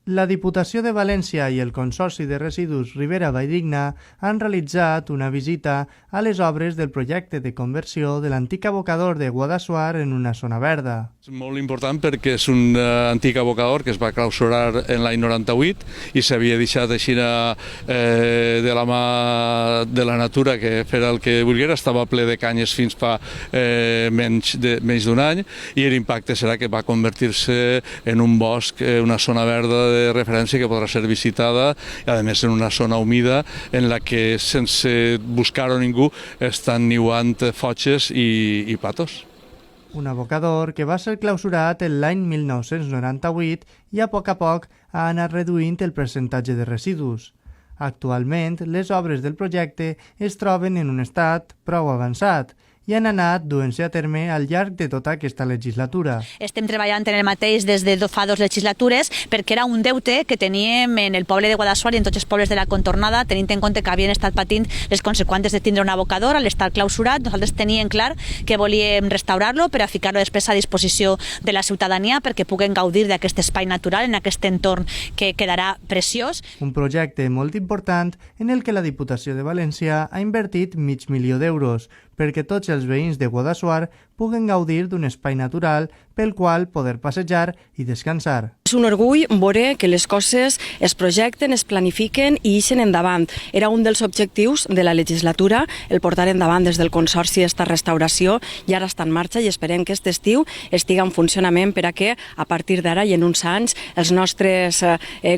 La Diputació de València i el Consorci de Residus Ribera Valldigna han realitzat una visita a les obres del projecte de conversió de l'antic abocador de Guadassuar en una zona verda. És molt important perquè és un antic abocador que es va clausurar en l'any 98 i s'havia deixat així de la mà de la natura, que fera el que volguera. Estava ple de canyes fins fa menys d'un any i l'impacte serà que va convertir-se en un bosc, una zona verda de referència que podrà ser visitada i a més en una zona humida en la que sense buscar-ho ningú estan niuant fotxes i patos. Un abocador que va ser clausurat l'any 1998 i a poc ha anat reduint el percentatge de residus. Actualment, les obres del projecte es troben en un estat prou avançat i han anat duent-se a terme al llarg de tota aquesta legislatura. Estem treballant en el mateix des de fa 2 legislatures perquè era un deute que teníem en el poble de Guadassuar i en tots els pobles de la contornada, tenint en compte que havien estat patint les conseqüències de tindre un abocador al estar clausurat. Nosaltres teníem clar que volíem restaurar-lo per a ficar-lo després a disposició de la ciutadania perquè puguen gaudir d'aquest espai natural, en aquest entorn que quedarà preciós. Un projecte molt important en el que la Diputació de València ha invertit $500.000 perquè tots els veïns de Guadassuar puguen gaudir d'un espai natural pel qual poder passejar i descansar. És un orgull veure que les coses es projecten, es planifiquen i ixen endavant. Era un dels objectius de la legislatura, el portar endavant des del Consorci esta restauració, i ara està en marxa i esperem que aquest estiu estigui en funcionament per a que a partir d'ara i en uns anys els nostres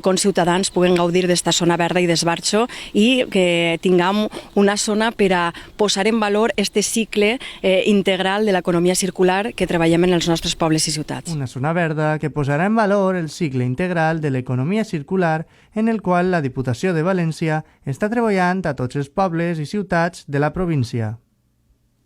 conciutadans puguen gaudir d'esta zona verda i d'esbarxo i que tinguem una zona per a posar en valor este cicle integral de l'economia circular que treballem en els nostres pobles i ciutats. Una zona verda que posarà en valor el cicle integral de l'economia circular en el qual la Diputació de València està treballant a tots els pobles i ciutats de la província.